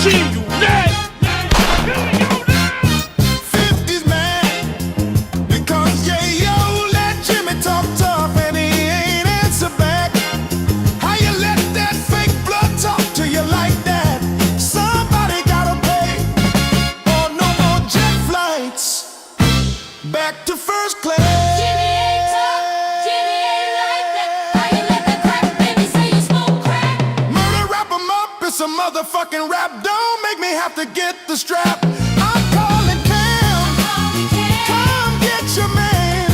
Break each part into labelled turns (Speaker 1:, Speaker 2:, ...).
Speaker 1: See you next.
Speaker 2: Back to first class.
Speaker 3: Jimmy ain't tough, Jimmy ain't like that. How you let that crack baby say you smoke crack?
Speaker 2: Murder, wrap 'em up, it's a motherfucking rap. Don't make me have to get the strap. I'm calling Cam. Come get your man.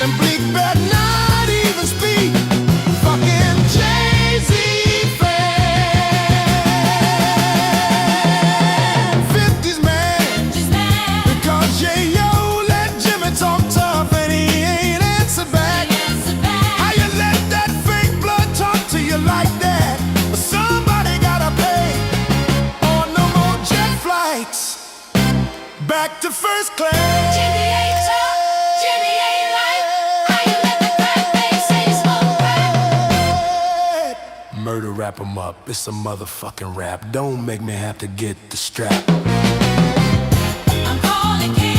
Speaker 2: And Bleak better not even speak. Fucking Jay-Z fan. 50s man. Because yeah, talk tough and he ain't answered back. How you let that fake blood talk to you like that? But somebody gotta pay, or no more jet flights. Back to first class.
Speaker 3: Jimmy ain't tough, Jimmy ain't like. How you let the crack baby say you smoke crack?
Speaker 2: Murder, wrap 'em up, it's a motherfucking rap. Don't make me have to get the strap.
Speaker 3: I'm calling Cam.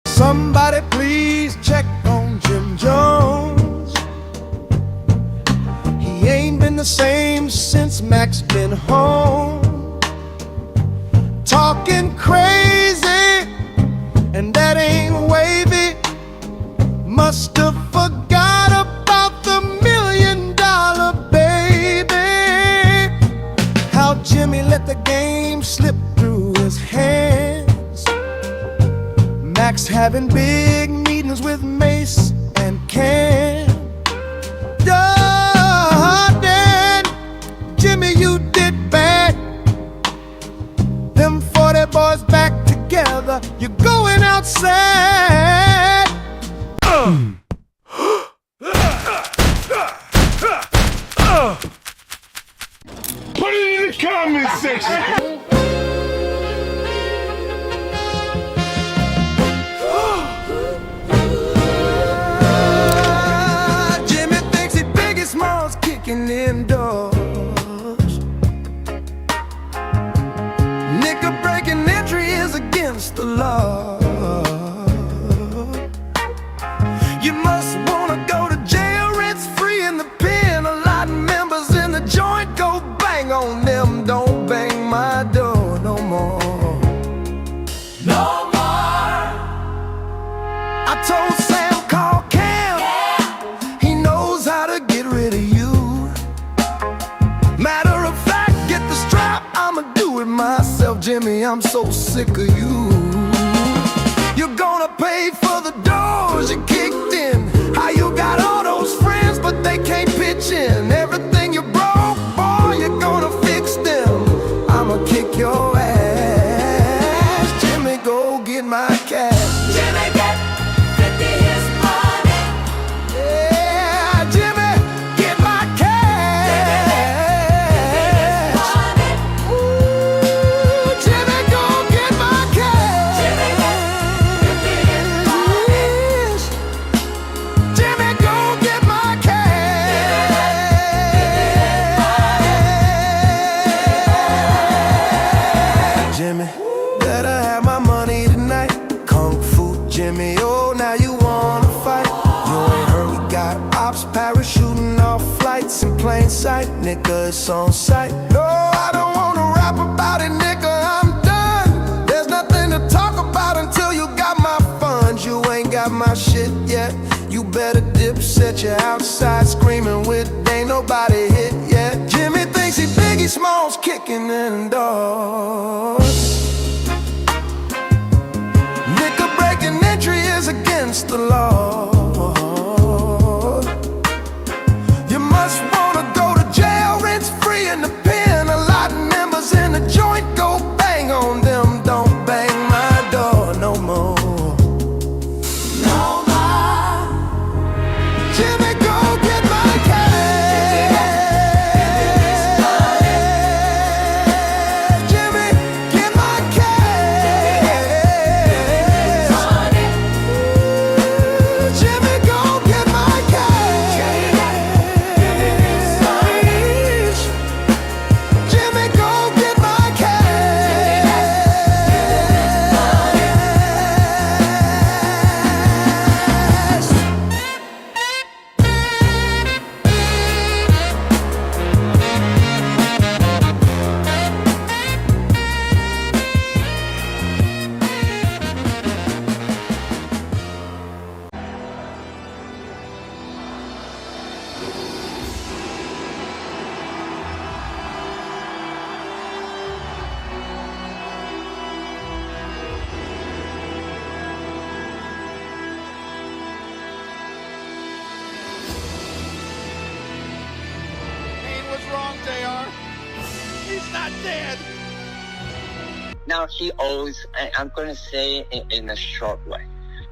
Speaker 2: Somebody please check on Jim Jones. He ain't been the same since Max been home. Talking crazy, and that ain't wavy. Must have forgot about the $1 million baby. How Jimmy let the game slip through his hands. Max having big meetings with Mace and Cam. Dad, Jimmy, you did bad. Them 40 boys back together. You're going outside.
Speaker 1: Put it in the comment section.
Speaker 2: Indoors, nigga breaking entry is against the law. You must wanna go to jail, rent's free in the pen. A lot of members in the joint go bang on them. Don't bang my door no more. No more. I told Sam call Cam. He knows how to get rid of you. Matter of fact, get the strap, I'ma do it myself. Jimmy, I'm so sick of you. You're gonna pay for the doors you kicked in. How you got all those friends, but they can't pitch in. Everything you broke, boy, you're gonna fix them. I'ma kick your ass. Jimmy, go get my cash.
Speaker 3: Jimmy, get 50 his money.
Speaker 2: Yeah, Jimmy, get my cash. Ooh, Jimmy, go get my cash.
Speaker 3: Jimmy, get 50 his money.
Speaker 2: Jimmy, go get my cash. Jimmy, better have my money tonight. Kung Fu Jimmy, oh, now you wanna fight. You ain't heard we got ops parachuting off flights in plain sight. Nigga, it's on sight. No, I don't wanna rap about it, nigga, I'm done. There's nothing to talk about until you got my funds. You ain't got my shit yet. You better Dipset, you're outside screaming with ain't nobody hit yet. Jimmy thinks he Biggie Smalls kicking indoors. Nigga breaking entry is against the law. You must wanna go to jail, rent's free in the pen. A lot of members in the joint go bang on them. Don't bang my door no more.
Speaker 3: No more.
Speaker 2: Jimmy, go get my cash.
Speaker 1: He's not dead.
Speaker 4: Now he owes, I'm going to say in a short way,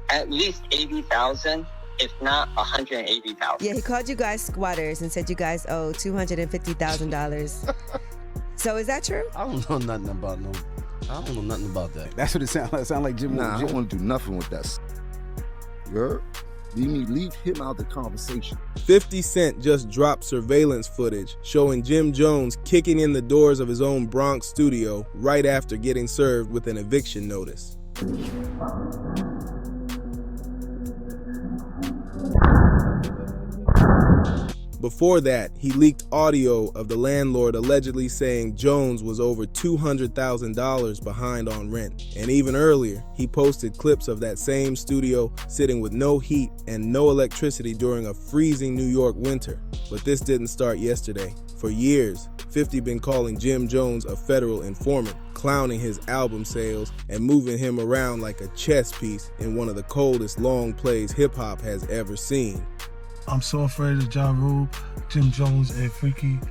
Speaker 4: at least 80,000, if not 180,000.
Speaker 5: Yeah, he called you guys squatters and said you guys owe $250,000. So is that true?
Speaker 6: I don't know nothing about that.
Speaker 7: That's what it sounds like. It sounds like Jim.
Speaker 8: Nah, I
Speaker 7: Jim.
Speaker 8: don't want to do nothing with that. You heard? Leave him out of the conversation.
Speaker 9: 50 Cent just dropped surveillance footage showing Jim Jones kicking in the doors of his own Bronx studio right after getting served with an eviction notice. Before that, he leaked audio of the landlord allegedly saying Jones was over $200,000 behind on rent. And even earlier, he posted clips of that same studio sitting with no heat and no electricity during a freezing New York winter. But this didn't start yesterday. For years, 50 been calling Jim Jones a federal informant, clowning his album sales and moving him around like a chess piece in one of the coldest long plays hip-hop has ever seen.
Speaker 10: I'm so afraid of Ja Rule, Jim Jones, and Freaky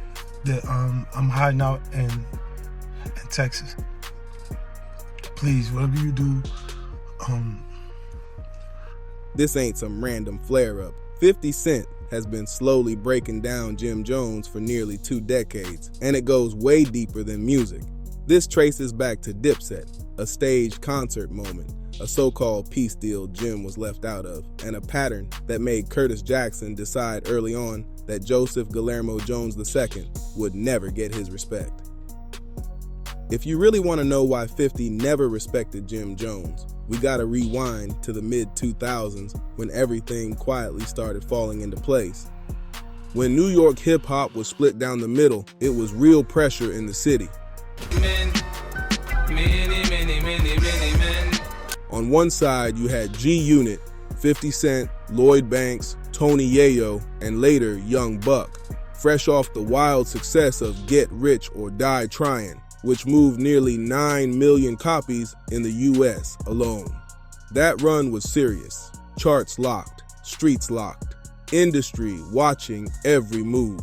Speaker 10: that I'm hiding out in Texas. Please, whatever you do,
Speaker 9: This ain't some random flare-up. 50 Cent has been slowly breaking down Jim Jones for nearly 2 decades, and it goes way deeper than music. This traces back to Dipset, a staged concert moment, a so-called peace deal Jim was left out of, and a pattern that made Curtis Jackson decide early on that Joseph Guillermo Jones II would never get his respect. If you really want to know why 50 never respected Jim Jones, we gotta rewind to the mid-2000s when everything quietly started falling into place. When New York hip-hop was split down the middle, it was real pressure in the city. On one side, you had G-Unit, 50 Cent, Lloyd Banks, Tony Yayo, and later Young Buck, fresh off the wild success of Get Rich or Die Tryin', which moved nearly 9 million copies in the US alone. That run was serious. Charts locked, streets locked, industry watching every move.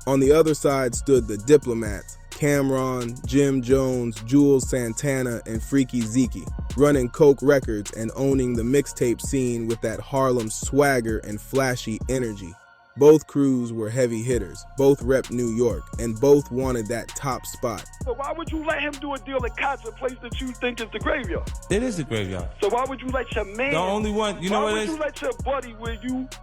Speaker 9: On the other side stood the Diplomats, Cameron, Jim Jones, Jules Santana, and Freaky Zeke, running Coke Records and owning the mixtape scene with that Harlem swagger and flashy energy. Both crews were heavy hitters, both rep New York, and both wanted that top spot.
Speaker 1: So why would you let him do a deal at Cots, a place that you think is the graveyard?
Speaker 11: It is the graveyard.
Speaker 1: So why would you let your man?
Speaker 11: The only one, you know what it is?
Speaker 1: Why would you let your buddy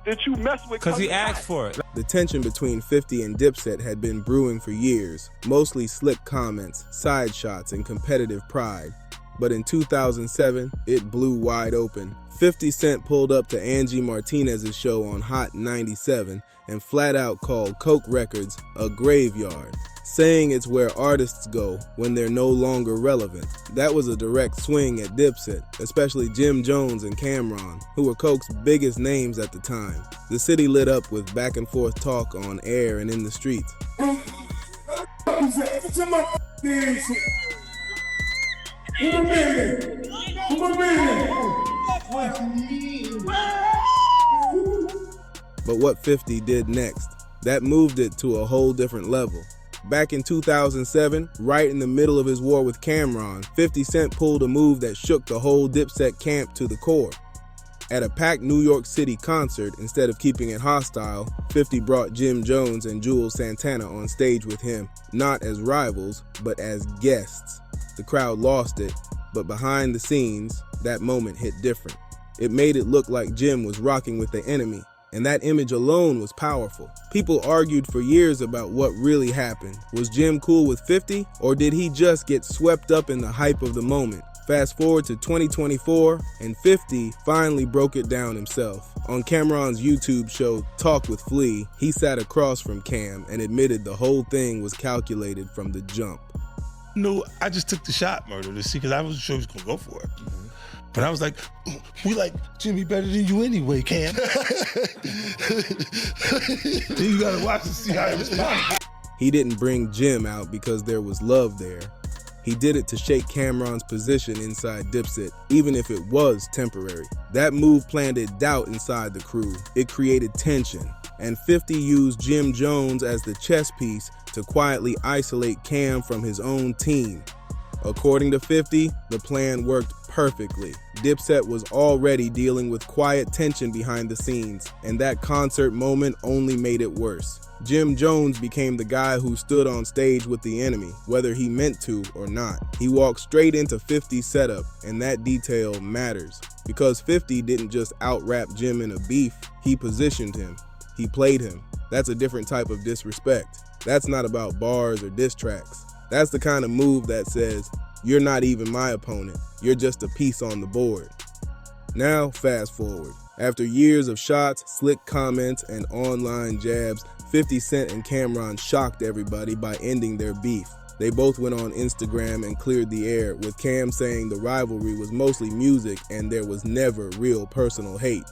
Speaker 1: that you mess with?
Speaker 11: Because he asked for it.
Speaker 9: The tension between 50 and Dipset had been brewing for years, mostly slick comments, side shots, and competitive pride. But in 2007, it blew wide open. 50 Cent pulled up to Angie Martinez's show on Hot 97 and flat out called Coke Records a graveyard, saying it's where artists go when they're no longer relevant. That was a direct swing at Dipset, especially Jim Jones and Cameron, who were Coke's biggest names at the time. The city lit up with back and forth talk on air and in the streets. But what 50 did next, that moved it to a whole different level. Back in 2007, right in the middle of his war with Cameron, 50 Cent pulled a move that shook the whole Dipset camp to the core. At a packed New York City concert, instead of keeping it hostile, 50 brought Jim Jones and Jules Santana on stage with him, not as rivals, but as guests. The crowd lost it, but behind the scenes, that moment hit different. It made it look like Jim was rocking with the enemy, and that image alone was powerful. People argued for years about what really happened. Was Jim cool with 50, or did he just get swept up in the hype of the moment? Fast forward to 2024, and 50 finally broke it down himself. On Cameron's YouTube show, Talk with Flea, he sat across from Cam and admitted the whole thing was calculated from the jump.
Speaker 12: No, I just took the shot, Murder, to see, because I wasn't sure he was going to go for it. But I was like, we like Jimmy better than you anyway, Cam. Then you got to watch and see how he responds.
Speaker 9: He didn't bring Jim out because there was love there. He did it to shake Cam'ron's position inside Dipset, even if it was temporary. That move planted doubt inside the crew. It created tension, and 50 used Jim Jones as the chess piece to quietly isolate Cam from his own team. According to 50, the plan worked perfectly. Dipset was already dealing with quiet tension behind the scenes, and that concert moment only made it worse. Jim Jones became the guy who stood on stage with the enemy, whether he meant to or not. He walked straight into 50's setup, and that detail matters, because 50 didn't just out-rap Jim in a beef, he positioned him. He played him. That's a different type of disrespect. That's not about bars or diss tracks. That's the kind of move that says, you're not even my opponent, you're just a piece on the board. Now, fast forward. After years of shots, slick comments, and online jabs, 50 Cent and Cam'ron shocked everybody by ending their beef. They both went on Instagram and cleared the air, with Cam saying the rivalry was mostly music and there was never real personal hate.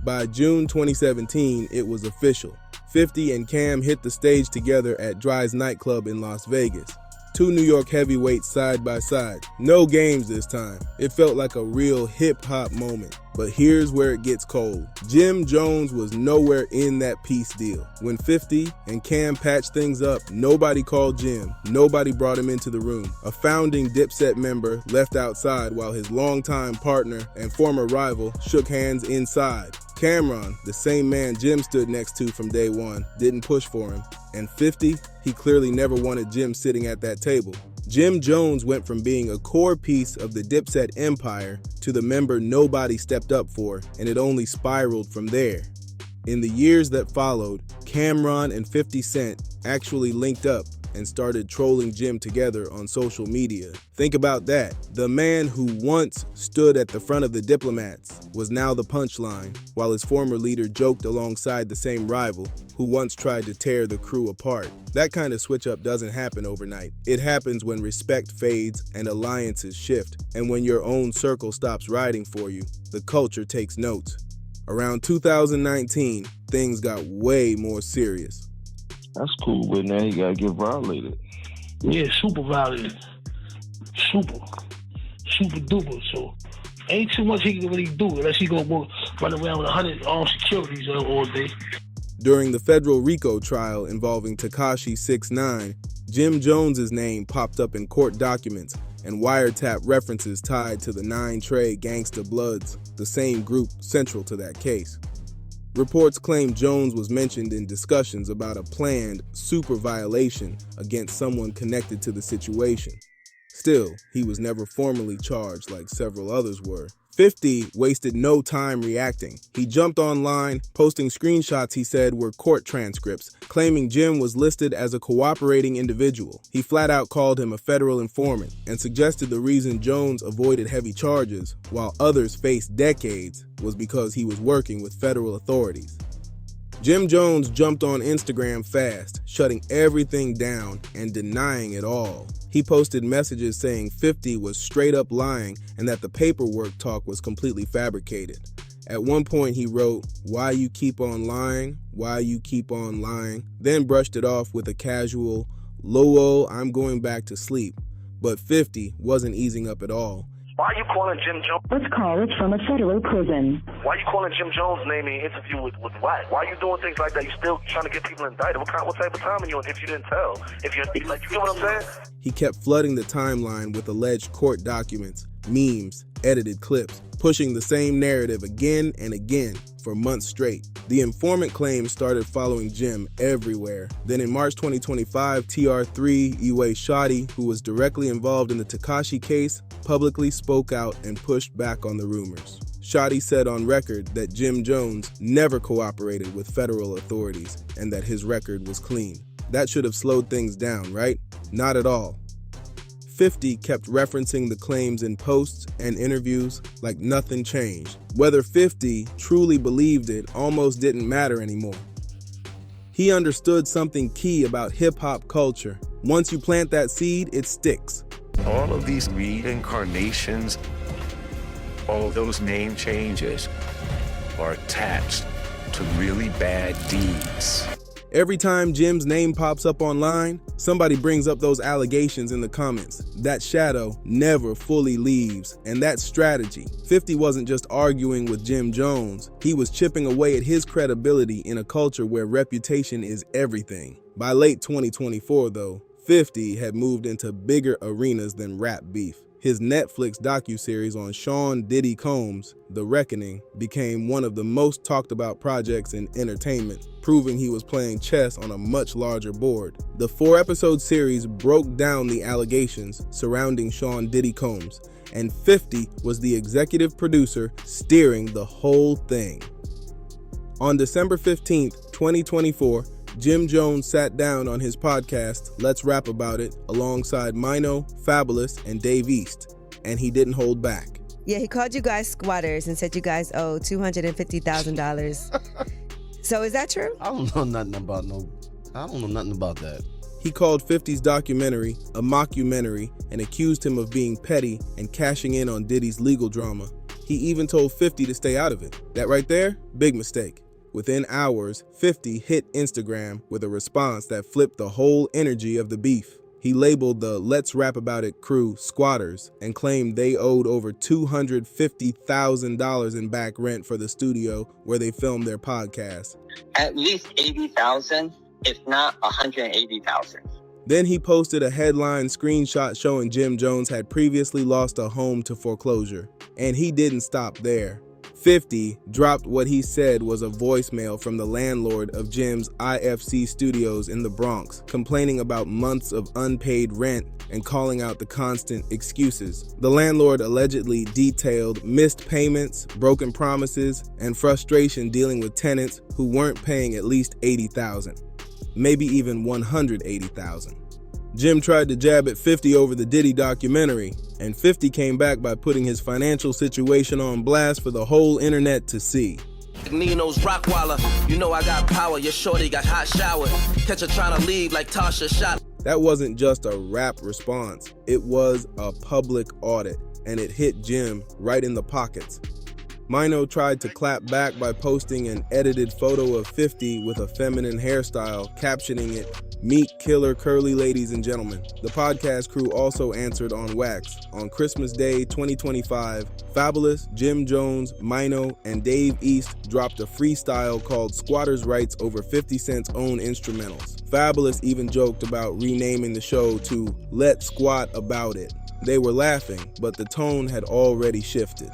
Speaker 9: By June 2017, it was official. 50 and Cam hit the stage together at Dry's nightclub in Las Vegas. Two New York heavyweights side by side. No games this time. It felt like a real hip-hop moment. But here's where it gets cold. Jim Jones was nowhere in that peace deal. When 50 and Cam patched things up, nobody called Jim. Nobody brought him into the room. A founding Dipset member left outside while his longtime partner and former rival shook hands inside. Cam'ron, the same man Jim stood next to from day one, didn't push for him. And 50, he clearly never wanted Jim sitting at that table. Jim Jones went from being a core piece of the Dipset empire to the member nobody stepped up for, and it only spiraled from there. In the years that followed, Cam'ron and 50 Cent actually linked up and started trolling Jim together on social media. Think about that. The man who once stood at the front of the Diplomats was now the punchline, while his former leader joked alongside the same rival who once tried to tear the crew apart. That kind of switch-up doesn't happen overnight. It happens when respect fades and alliances shift, and when your own circle stops riding for you, the culture takes notes. Around 2019, things got way more serious.
Speaker 7: That's cool, but now he gotta get violated.
Speaker 10: Yeah, super violated. Super duper. So ain't too much he can really do unless he gonna run around with 100 armed securities all day.
Speaker 9: During the federal RICO trial involving Tekashi 6ix9ine, Jim Jones's name popped up in court documents and wiretap references tied to the 9 Trey Gangsta Bloods, the same group central to that case. Reports claim Jones was mentioned in discussions about a planned super violation against someone connected to the situation. Still, he was never formally charged like several others were. 50 wasted no time reacting. He jumped online, posting screenshots he said were court transcripts, claiming Jim was listed as a cooperating individual. He flat out called him a federal informant and suggested the reason Jones avoided heavy charges while others faced decades was because he was working with federal authorities. Jim Jones jumped on Instagram fast, shutting everything down and denying it all. He posted messages saying 50 was straight up lying and that the paperwork talk was completely fabricated. At one point he wrote, "Why you keep on lying? Why you keep on lying?" Then brushed it off with a casual, "Lowell, I'm going back to sleep." But 50 wasn't easing up at all.
Speaker 1: Why are you calling Jim Jones?
Speaker 13: This call is from a federal prison.
Speaker 1: Why are you calling Jim Jones' name in an interview with what? Why are you doing things like that? You still trying to get people indicted? What type of time are you on if you didn't tell? If you're like, you get what I'm saying?
Speaker 9: He kept flooding the timeline with alleged court documents, memes, edited clips, pushing the same narrative again and again for months straight. The informant claims started following Jim everywhere. Then in March 2025, TR3 Iwe Shadi, who was directly involved in the Tekashi case, publicly spoke out and pushed back on the rumors. Shadi said on record that Jim Jones never cooperated with federal authorities and that his record was clean. That should have slowed things down, right? Not at all. 50 kept referencing the claims in posts and interviews like nothing changed. Whether 50 truly believed it almost didn't matter anymore. He understood something key about hip-hop culture. Once you plant that seed, it sticks.
Speaker 14: All of these reincarnations, all of those name changes, are attached to really bad deeds.
Speaker 9: Every time Jim's name pops up online, somebody brings up those allegations in the comments. That shadow never fully leaves, and that strategy. 50 wasn't just arguing with Jim Jones, he was chipping away at his credibility in a culture where reputation is everything. By late 2024 though, 50 had moved into bigger arenas than rap beef. His Netflix docuseries on Sean Diddy Combs, The Reckoning, became one of the most talked about projects in entertainment, proving he was playing chess on a much larger board. The 4-episode series broke down the allegations surrounding Sean Diddy Combs, and 50 was the executive producer steering the whole thing. On December 15th, 2024, Jim Jones sat down on his podcast, Let's Rap About It, alongside Mino, Fabulous, and Dave East, and he didn't hold back.
Speaker 5: Yeah, he called you guys squatters and said you guys owe $250,000. So is that true?
Speaker 6: I don't know nothing about that.
Speaker 9: He called 50's documentary a mockumentary and accused him of being petty and cashing in on Diddy's legal drama. He even told 50 to stay out of it. That right there, big mistake. Within hours, 50 hit Instagram with a response that flipped the whole energy of the beef. He labeled the Let's Rap About It crew squatters and claimed they owed over $250,000 in back rent for the studio where they filmed their podcast.
Speaker 4: At least 80,000, if not 180,000.
Speaker 9: Then he posted a headline screenshot showing Jim Jones had previously lost a home to foreclosure. And he didn't stop there. 50 dropped what he said was a voicemail from the landlord of Jim's IFC studios in the Bronx, complaining about months of unpaid rent and calling out the constant excuses. The landlord allegedly detailed missed payments, broken promises, and frustration dealing with tenants who weren't paying at least $80,000, maybe even $180,000. Jim tried to jab at 50 over the Diddy documentary, and 50 came back by putting his financial situation on blast for the whole internet to see.
Speaker 15: Nino's Rockwaller, you know I got power, your shorty got hot shower, catch her trying to leave like Tasha shot.
Speaker 9: That wasn't just a rap response, it was a public audit, and it hit Jim right in the pockets. Mino tried to clap back by posting an edited photo of 50 with a feminine hairstyle, captioning it, "Meet killer curly ladies and gentlemen." The podcast crew also answered on wax. On Christmas Day 2025, Fabulous, Jim Jones, Mino, and Dave East dropped a freestyle called Squatters' Rights over 50 Cent's own instrumentals. Fabulous even joked about renaming the show to Let's Squat About It. They were laughing, but the tone had already shifted.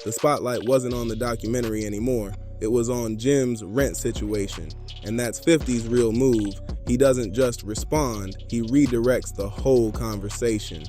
Speaker 9: The spotlight wasn't on the documentary anymore. It was on Jim's rent situation. And that's 50's real move. He doesn't just respond, he redirects the whole conversation.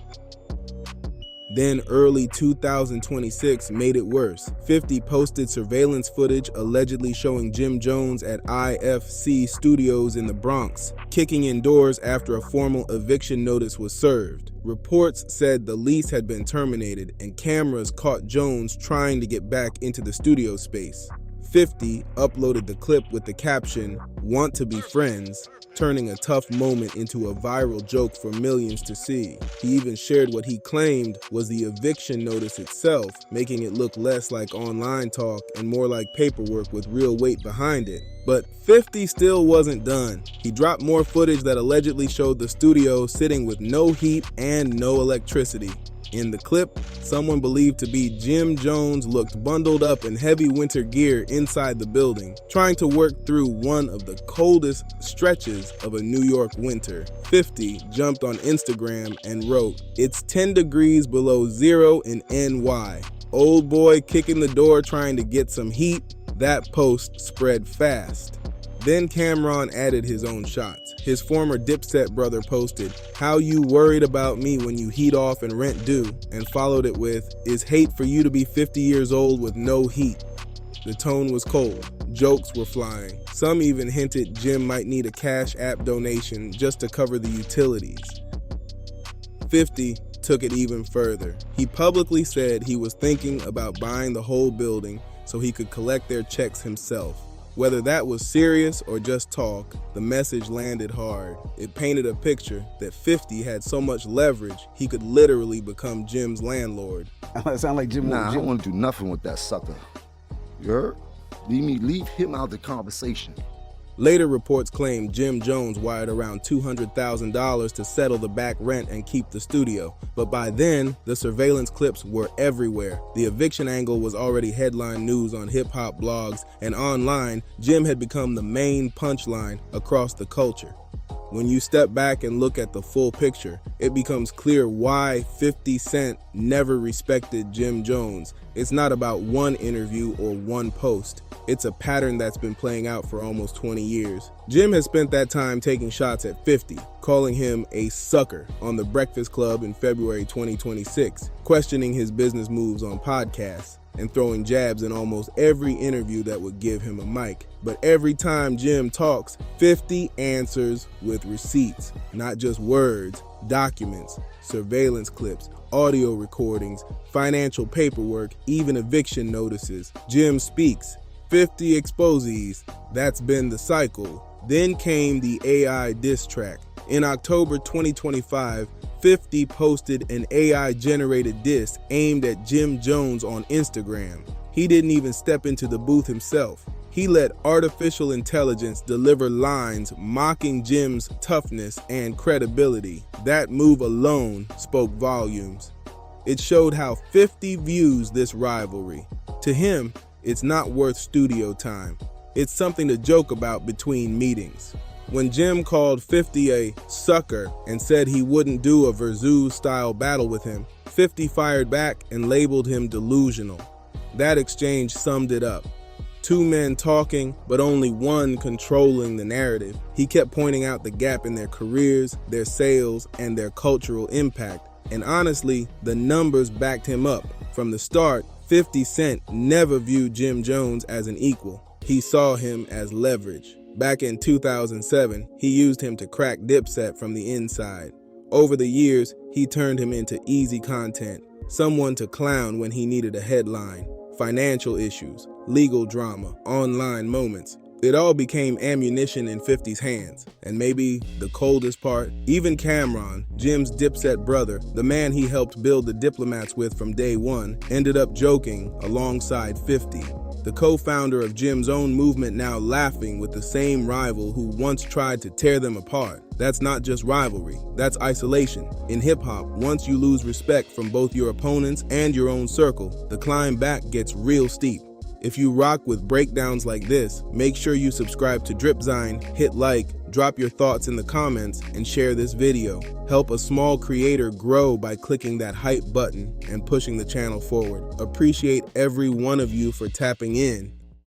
Speaker 9: Then early 2026 made it worse. 50 posted surveillance footage allegedly showing Jim Jones at IFC studios in the Bronx, kicking in doors after a formal eviction notice was served. Reports said the lease had been terminated and cameras caught Jones trying to get back into the studio space. 50 uploaded the clip with the caption, "Want to be friends," turning a tough moment into a viral joke for millions to see. He even shared what he claimed was the eviction notice itself, making it look less like online talk and more like paperwork with real weight behind it. But 50 still wasn't done. He dropped more footage that allegedly showed the studio sitting with no heat and no electricity. In the clip, someone believed to be Jim Jones looked bundled up in heavy winter gear inside the building, trying to work through one of the coldest stretches of a New York winter. 50 jumped on Instagram and wrote, "It's 10 degrees below zero in NY. Old boy kicking the door trying to get some heat." That post spread fast. Then Cameron added his own shots. His former Dipset brother posted, "How you worried about me when you heat off and rent due," and followed it with, "Is hate for you to be 50 years old with no heat." The tone was cold. Jokes were flying. Some even hinted Jim might need a Cash App donation just to cover the utilities. 50 took it even further. He publicly said he was thinking about buying the whole building so he could collect their checks himself. Whether that was serious or just talk, the message landed hard. It painted a picture that 50 had so much leverage he could literally become Jim's landlord.
Speaker 8: That sound like Jim. Nah, I don't want to do nothing with that sucker. You heard? Leave him out of the conversation.
Speaker 9: Later reports claim Jim Jones wired around $200,000 to settle the back rent and keep the studio. But by then, the surveillance clips were everywhere. The eviction angle was already headline news on hip-hop blogs, and online, Jim had become the main punchline across the culture. When you step back and look at the full picture, it becomes clear why 50 Cent never respected Jim Jones. It's not about one interview or one post. It's a pattern that's been playing out for almost 20 years. Jim has spent that time taking shots at 50, calling him a sucker on The Breakfast Club in February 2026, questioning his business moves on podcasts, and throwing jabs in almost every interview that would give him a mic. But every time Jim talks, 50 answers with receipts, not just words, documents, surveillance clips, audio recordings, financial paperwork, even eviction notices. Jim speaks, 50 exposes. That's been the cycle. Then came the AI diss track. In October 2025, 50 posted an AI-generated diss aimed at Jim Jones on Instagram. He didn't even step into the booth himself. He let artificial intelligence deliver lines mocking Jim's toughness and credibility. That move alone spoke volumes. It showed how 50 views this rivalry. To him, it's not worth studio time. It's something to joke about between meetings. When Jim called 50 a sucker and said he wouldn't do a Versus-style battle with him, 50 fired back and labeled him delusional. That exchange summed it up. Two men talking, but only one controlling the narrative. He kept pointing out the gap in their careers, their sales, and their cultural impact. And honestly, the numbers backed him up. From the start, 50 Cent never viewed Jim Jones as an equal. He saw him as leverage. Back in 2007, he used him to crack Dipset from the inside. Over the years, he turned him into easy content, someone to clown when he needed a headline, financial issues, legal drama, online moments. It all became ammunition in 50's hands. And maybe the coldest part, even Cameron, Jim's Dipset brother, the man he helped build the Diplomats with from day one, ended up joking alongside 50. The co-founder of Jim's own movement now laughing with the same rival who once tried to tear them apart. That's not just rivalry, that's isolation. In hip-hop, once you lose respect from both your opponents and your own circle, the climb back gets real steep. If you rock with breakdowns like this, make sure you subscribe to Dripzine, hit like, drop your thoughts in the comments, and share this video. Help a small creator grow by clicking that hype button and pushing the channel forward. Appreciate every one of you for tapping in